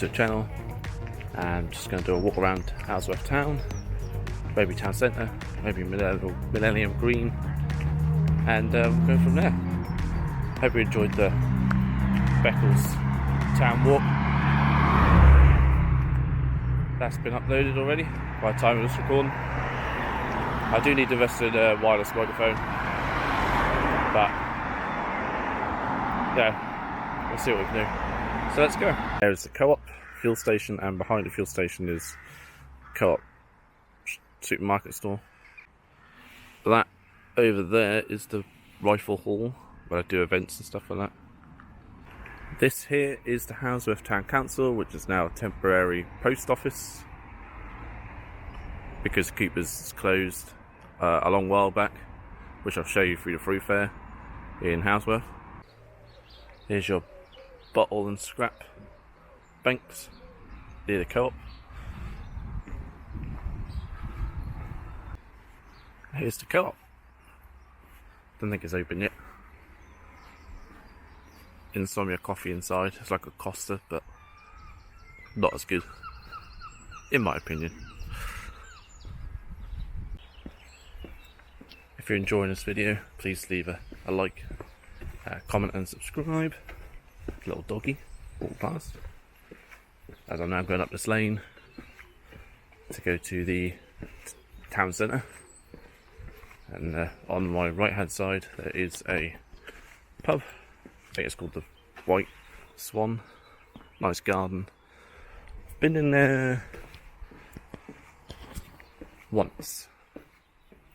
to the channel. I'm just going to do a walk around Halesworth Town, maybe Town Centre, maybe Millennium Green, and we'll go from there. Hope you enjoyed the Beccles Town walk. That's been uploaded already by the time of this recording. I do need to invest in a wireless microphone, but yeah, we'll see what we can do. So let's go. There's the Co-op fuel station, and behind the fuel station is Co-op supermarket store. That over there is the rifle hall where I do events and stuff like that. This here is the Halesworth Town Council, which is now a temporary post office because Keepers is closed a long while back, which I'll show you through the fruit fair in Halesworth. Here's your bottle and scrap banks near the Co-op. Here's the Co-op. Don't think it's open yet. Insomnia coffee inside. It's like a Costa, but not as good, in my opinion. If you're enjoying this video, please leave a like, comment and subscribe. Little doggy walk past as I'm now going up this lane to go to the town centre, and on my right hand side there is a pub. I think it's called the White Swan. Nice garden. Been in there once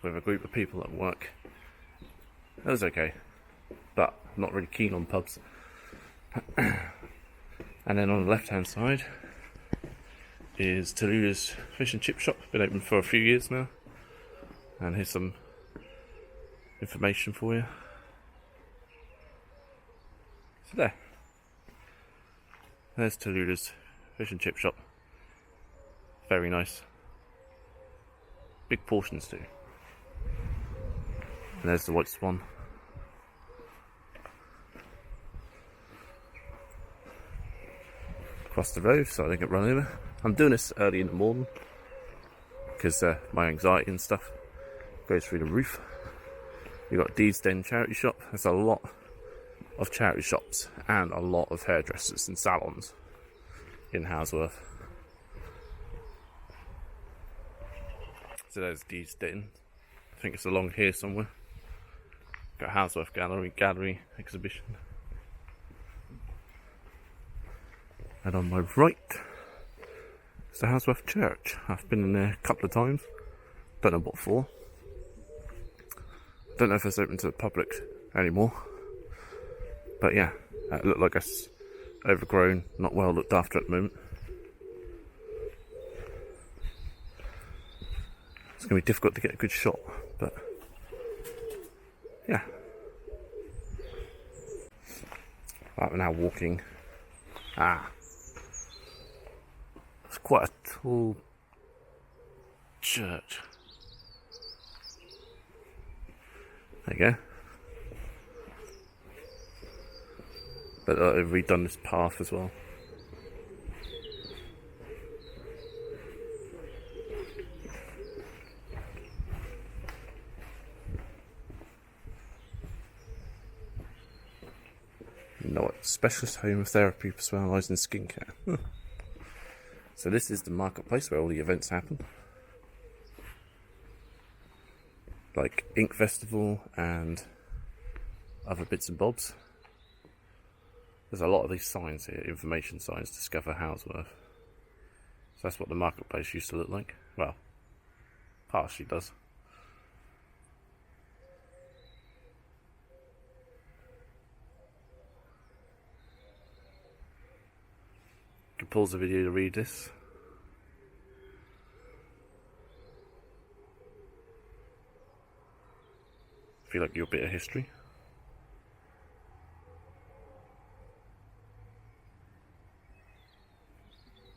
with a group of people at work. That was okay, but I'm not really keen on pubs. And then on the left hand side is Tallulah's fish and chip shop. Been open for a few years now. And here's some information for you. So there's Tallulah's fish and chip shop. Very nice. Big portions too. And there's the White Swan. Across the road so I don't get run over. I'm doing this early in the morning because my anxiety and stuff goes through the roof. You've got Dee's Den charity shop. There's a lot of charity shops and a lot of hairdressers and salons in Halesworth. So there's Dee's Den. I think it's along here somewhere. Got Halesworth Gallery exhibition. And on my right is the Halesworth Church. I've been in there a couple of times. Don't know what for. Don't know if it's open to the public anymore. But yeah, it looked like it's overgrown, not well looked after at the moment. It's going to be difficult to get a good shot, but yeah. Right, we're now walking. It's quite a tall church. There you go. But I've redone this path as well. You know what? Specialist home of therapy specialising in skincare. So this is the marketplace where all the events happen. Like Ink Festival and other bits and bobs. There's a lot of these signs here, information signs, discover Halesworth. So that's what the marketplace used to look like. Well, partially does. You can pause the video to read this. Feel like you're a bit of history.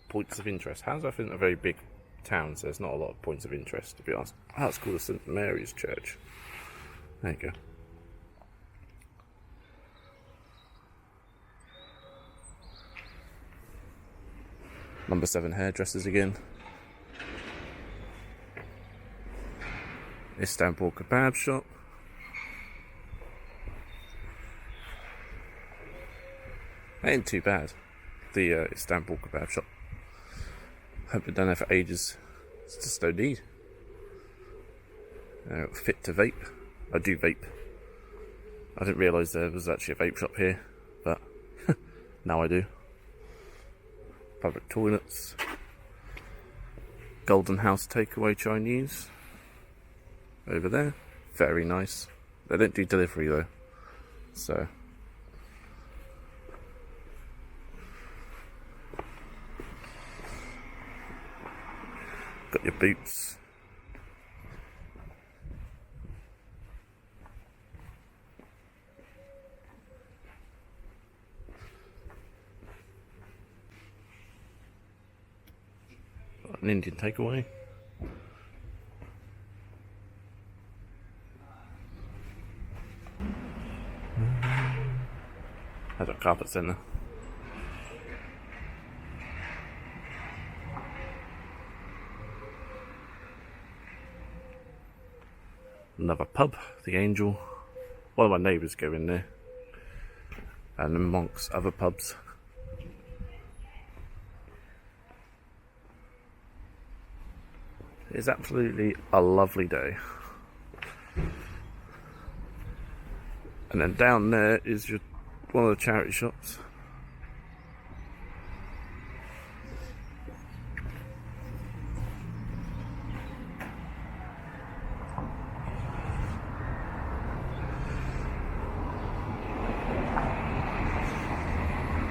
Points of interest. Halesworth isn't a very big town, so there's not a lot of points of interest, to be honest. Oh, it's called the St Mary's Church. There you go. Number 7 hairdressers again. Istanbul kebab shop. Ain't too bad, the Istanbul kebab shop. Haven't been down there for ages. It's just no need. Fit to vape. I do vape. I didn't realise there was actually a vape shop here, but now I do. Public toilets. Golden House takeaway Chinese. Over there. Very nice. They don't do delivery though. So. Got your boots. Got an Indian takeaway. Has a carpet centre. Another pub, the Angel. One of my neighbours go in there, and amongst other pubs. It's absolutely a lovely day. And then down there is one of the charity shops.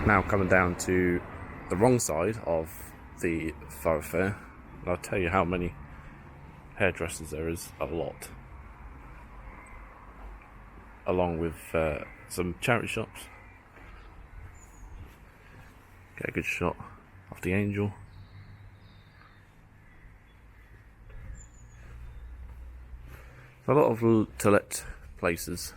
Now coming down to the wrong side of the thoroughfare, and I'll tell you how many hairdressers there is. A lot, along with some charity shops. Get a good shot of the Angel. A lot of to let places.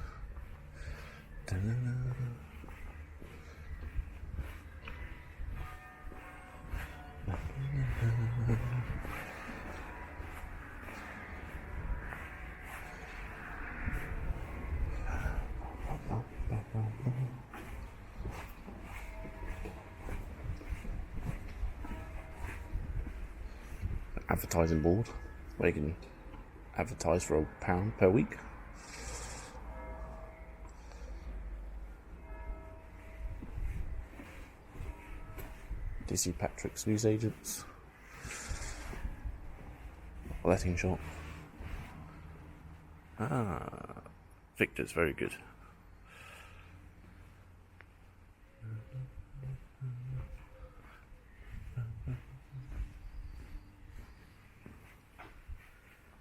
Advertising board where you can advertise for £1 per week. DC Patrick's newsagents. Letting shop. Victor's very good.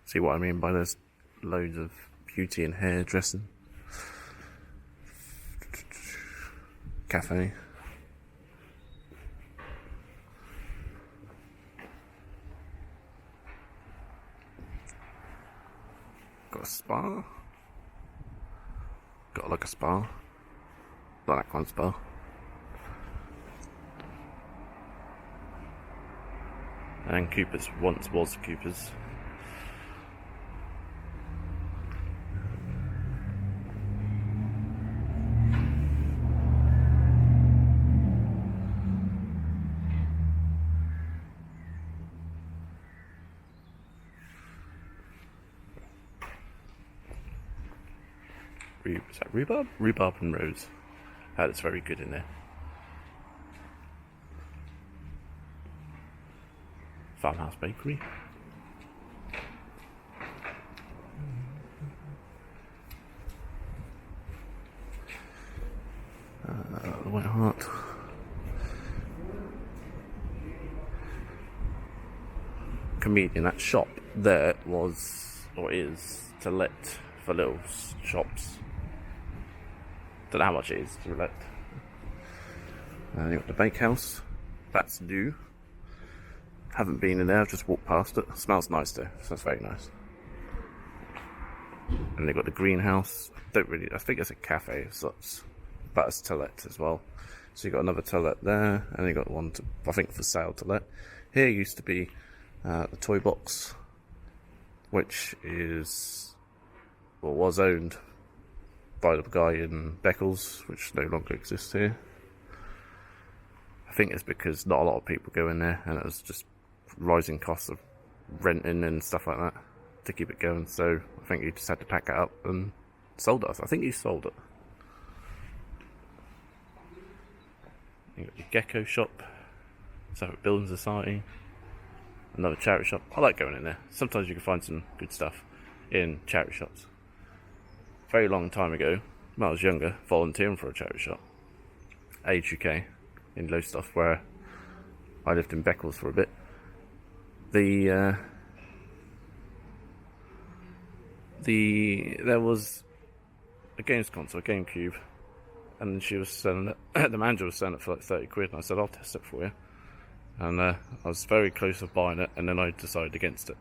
See what I mean by there's loads of beauty and hairdressing. Cafe. Got a spa. Got like a spa. Like that kind of spa. And Cooper's once was Cooper's. Is that rhubarb? Rhubarb and rose. That's very good in there. Farmhouse Bakery. The White Hart. Comedian. That shop there was, or is, to let for little shops. Don't know how much it is to let. You've got the bakehouse. That's new. Haven't been in there, I've just walked past it. Smells nice though, so that's very nice. And they've got the greenhouse. I think it's a cafe of sorts, but it's to let as well. So you got another to let there, and you got one to, I think, for sale to let. Here used to be the toy box, which is, well, was owned by the guy in Beccles, which no longer exists here. I think it's because not a lot of people go in there, and it was just rising costs of renting and stuff like that to keep it going. So I think he just had to pack it up and sold it. I think he sold it. You got your Gecko shop, Suffolk Building Society, another charity shop. I like going in there. Sometimes you can find some good stuff in charity shops. Very long time ago, when I was younger, volunteering for a charity shop, Age UK, in Lowestoft, where I lived in Beccles for a bit. There was a games console, a GameCube, and she was selling it. The manager was selling it for like 30 quid, and I said, I'll test it for you. And I was very close to buying it, and then I decided against it,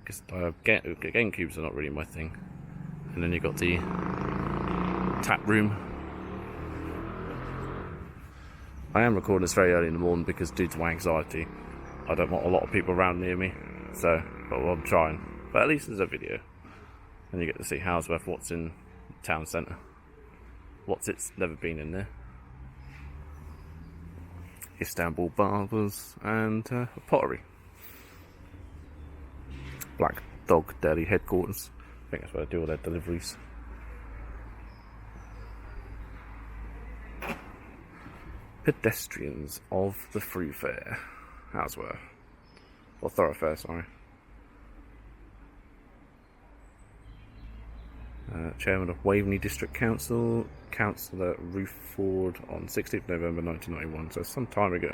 because GameCubes are not really my thing. And then you got the tap room. I am recording this very early in the morning because due to my anxiety, I don't want a lot of people around near me. So, but I'm trying. But at least there's a video. And you get to see Halesworth, what's in the town centre. What's it's never been in there. Istanbul barbers and a pottery. Black Dog Deli headquarters. I think that's where they do all their deliveries. Pedestrians of the Thoroughfare, Halesworth. Or Thoroughfare, sorry. Chairman of Waveney District Council, Councillor Ruth Ford on 16th November 1991, so some time ago.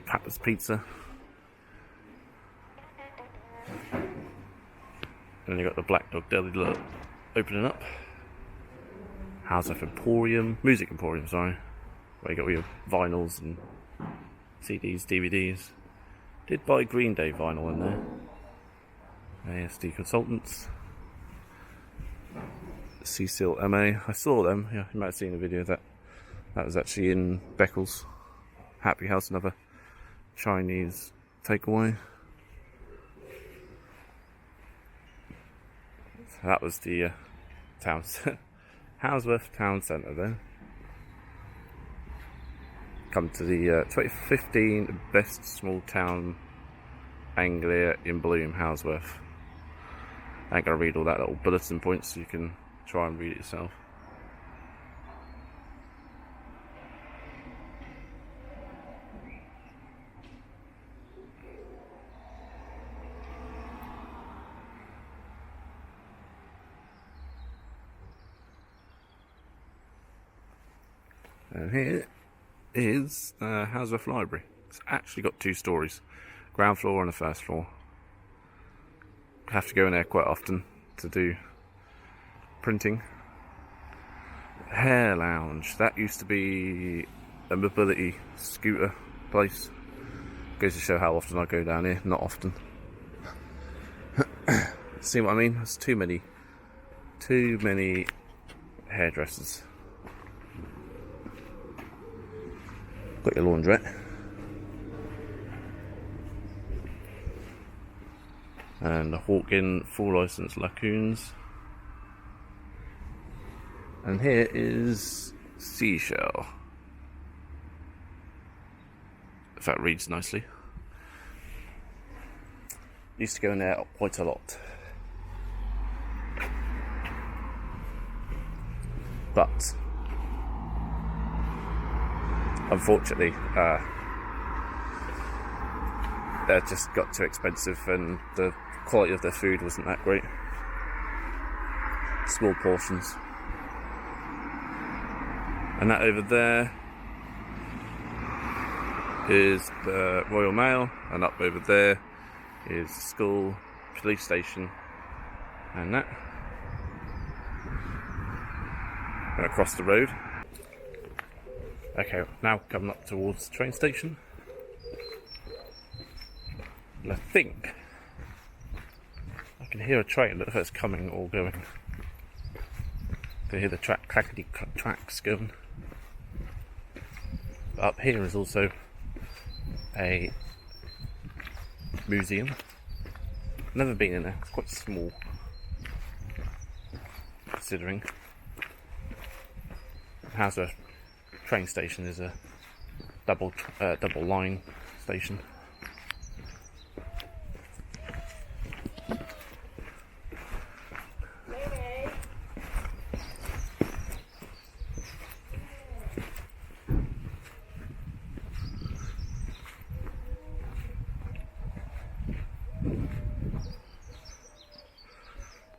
Papa's Pizza. And you got the Black Dog Deli opening up. Halesworth Emporium, Music Emporium, sorry. Where you got all your vinyls and CDs, DVDs. Did buy Green Day vinyl in there. ASD Consultants. Cecil MA. I saw them. Yeah, you might have seen a video of that. That was actually in Beccles. Happy House, another Chinese takeaway. So that was the town Halesworth Town Centre there. Come to the 2015 Best Small Town Anglia in Bloom, Halesworth. I ain't gonna read all that little bulletin points, so you can try and read it yourself. And here is Halesworth Library. It's actually got 2 stories, ground floor and a first floor. Have to go in there quite often to do printing. Hair Lounge, that used to be a mobility scooter place. Goes to show how often I go down here. Not often. See what I mean? There's too many hairdressers. Got your laundrette. And the Hawkin full license Lacoons. And here is Seashell. If that reads nicely. Used to go in there quite a lot. But they just got too expensive and the quality of their food wasn't that great. Small portions. And that over there is the Royal Mail, and up over there is the school, police station, and that. And across the road. Okay, now coming up towards the train station. And I think I can hear a train. I don't know if it's coming or going. I can hear the clackety tracks going. But up here is also a museum. Never been in there. It's quite small, considering. Halesworth train station is a double line station.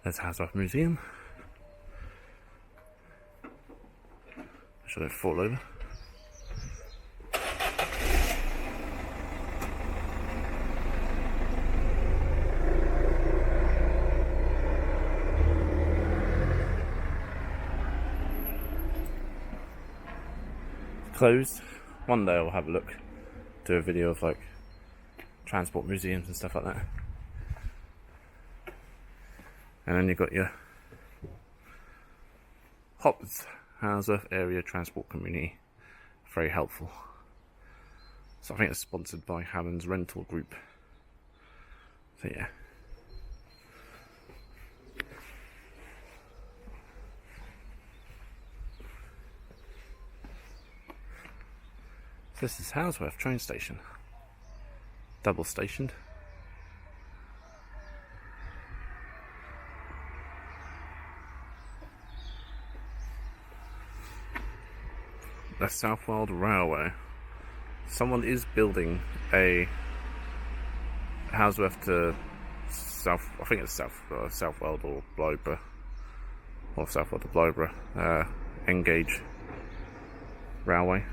There's Halesworth Museum. Should I fall over? Closed. One day I'll have a look, do a video of like transport museums and stuff like that. And then you've got your HOPS, Halesworth Area Transport Community. Very helpful. So I think it's sponsored by Hallam's Rental Group. So yeah. This is Halesworth train station. Double stationed. The Southwold Railway. Someone is building a Halesworth to South. I think it's Southwold or Blythe, or Southwold to Blythe N-gauge railway.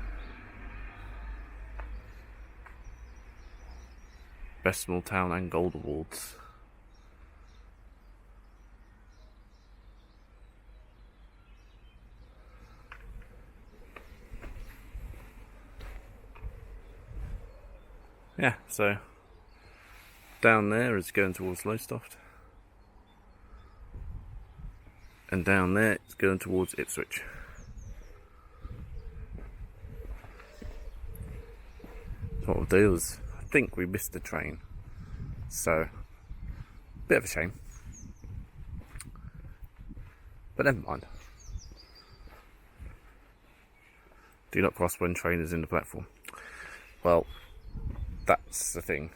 Best Small Town and Gold Awards. Yeah, so down there is going towards Lowestoft, and down there it's going towards Ipswich. So what we'll do is, I think we missed the train, so bit of a shame, but never mind. Do not cross when train is in the platform. Well, that's the thing.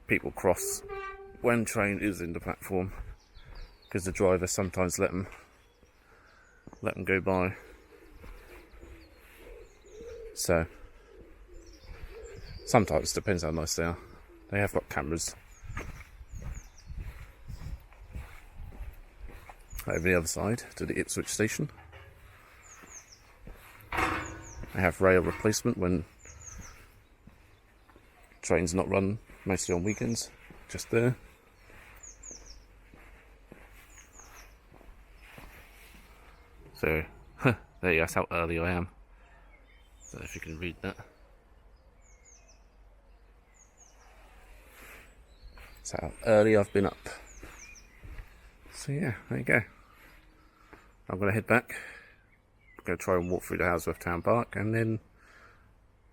People cross when train is in the platform because the driver sometimes let them go by. So sometimes, depends how nice they are. They have got cameras. Over the other side to the Ipswich station. They have rail replacement when trains not run, mostly on weekends, just there. So, there you go, that's how early I am. Don't know if you can read that. That's how early I've been up. So yeah, there you go. I'm going to head back. Go try and walk through the Halesworth Town Park and then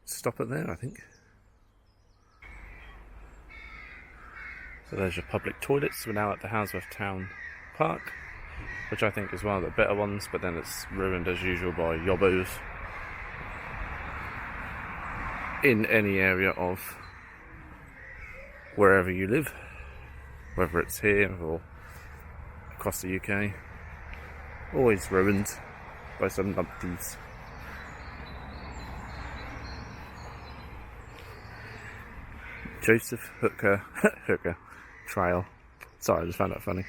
stop it there, I think. So there's your public toilets. We're now at the Halesworth Town Park, which I think is one of the better ones, but then it's ruined as usual by yobbos in any area of wherever you live, whether it's here or across the UK. Always ruined by some numpties. Joseph Hooker Hooker Trail. Sorry, I just found that funny.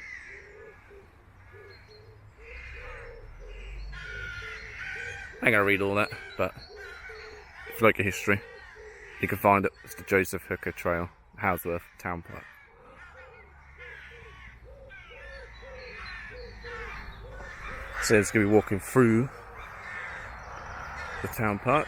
I ain't gonna read all that, but if you like your history, you can find it. It's the Joseph Hooker Trail, Halesworth Town Park. So it's going to be walking through the town park.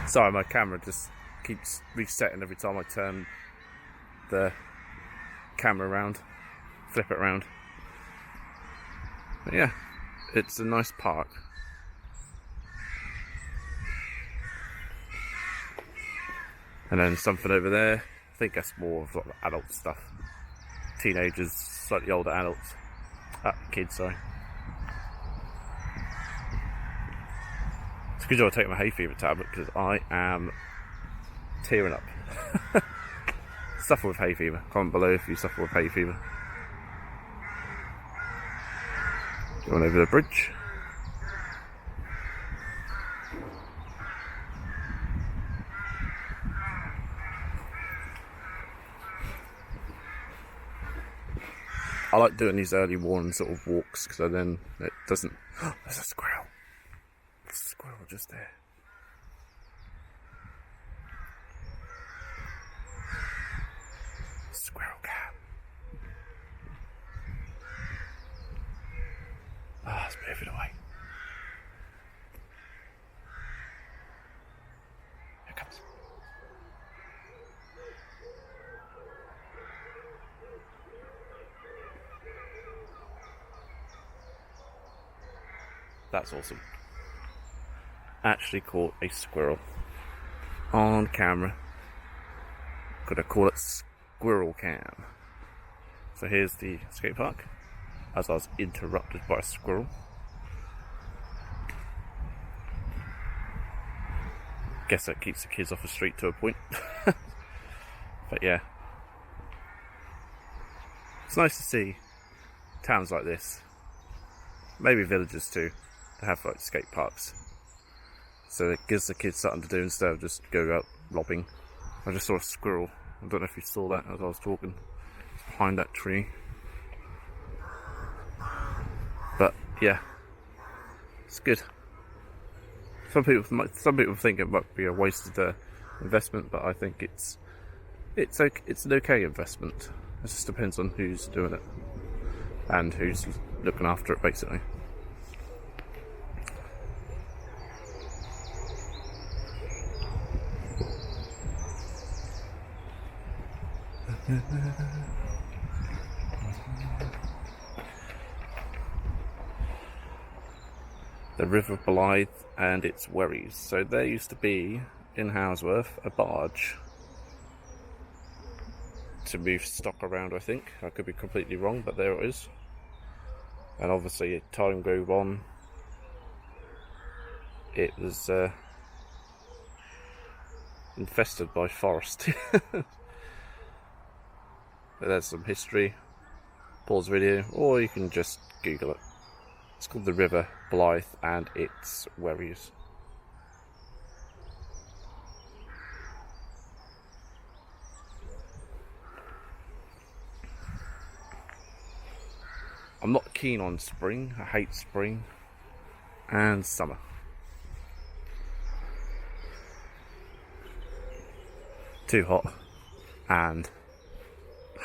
Sorry, my camera just keeps resetting every time I turn the camera around, flip it around. But yeah, it's a nice park. And then something over there, I think that's more of like adult stuff. Teenagers, slightly older adults. Kids, sorry. It's a good job I take my hay fever tablet because I am tearing up. Suffer with hay fever. Comment below if you suffer with hay fever. Going over the bridge. I like doing these early morning sort of walks because then it doesn't. Oh, there's a squirrel. There's a squirrel just there. Squirrel cat. Ah, it's moving away. Here it comes. That's awesome. Actually caught a squirrel on camera. Gotta call it squirrel cam. So here's the skate park as I was interrupted by a squirrel. Guess that keeps the kids off the street to a point. But yeah, it's nice to see towns like this, maybe villages too, to have like skate parks. So it gives the kids something to do instead of just go out robbing. I just saw a squirrel. I don't know if you saw that as I was talking. It's behind that tree. But yeah, it's good. Some people think it might be a wasted investment, but I think it's an okay investment. It just depends on who's doing it and who's looking after it, basically. The River Blythe and its wherries. So there used to be in Halesworth a barge to move stock around, I think. I could be completely wrong, but there it is. And obviously, as time goes on, it was infested by forest. But there's some history. Pause the video, or you can just Google it. It's called the River Blythe and its wherries. I'm not keen on spring. I hate spring and summer. Too hot and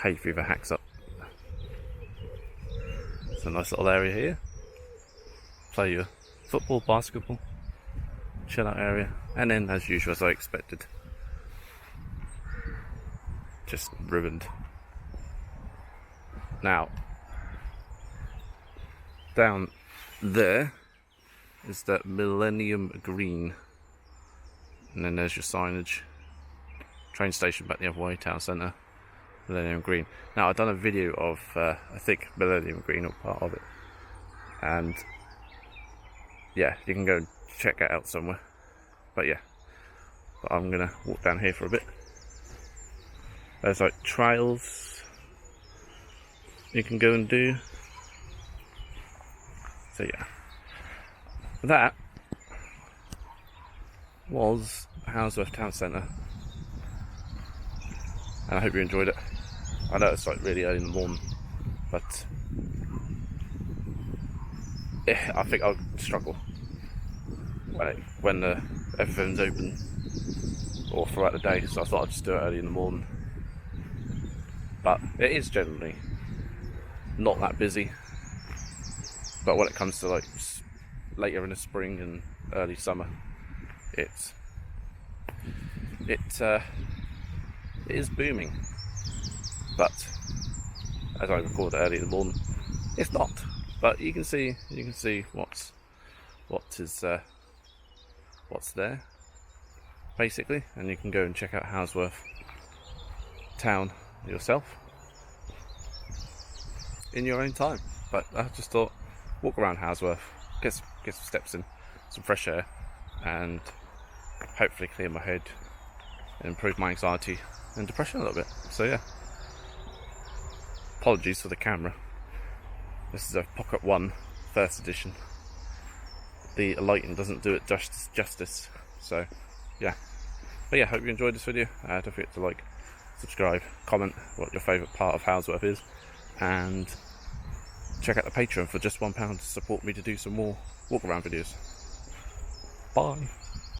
hay fever hacks up. It's a nice little area here. Play your football, basketball, chill out area, and then as usual, as I expected, just ruined. Now, down there is that Millennium Green, and then there's your signage. Train station back the other way, town centre, Millennium Green. Now I've done a video of I think Millennium Green or part of it, and yeah, you can go and check it out somewhere. But yeah, I'm gonna walk down here for a bit. There's like trails you can go and do. So yeah, that was Halesworth Town Centre, and I hope you enjoyed it. I know it's like really early in the morning, but I think I'll struggle when everything's open or throughout the day, so I thought I'd just do it early in the morning. But it is generally not that busy, but when it comes to like later in the spring and early summer, it is booming. But as I record early in the morning, it's not. But you can see what's there basically, and you can go and check out Halesworth Town yourself in your own time. But I just thought, walk around Halesworth, get some steps in, some fresh air, and hopefully clear my head and improve my anxiety and depression a little bit. So yeah, apologies for the camera. This is a Pocket One first edition. The lighting doesn't do it justice. So yeah, but yeah, hope you enjoyed this video. Don't forget to like, subscribe, comment what your favourite part of Halesworth is, and check out the Patreon for just £1 to support me to do some more walk around videos. Bye.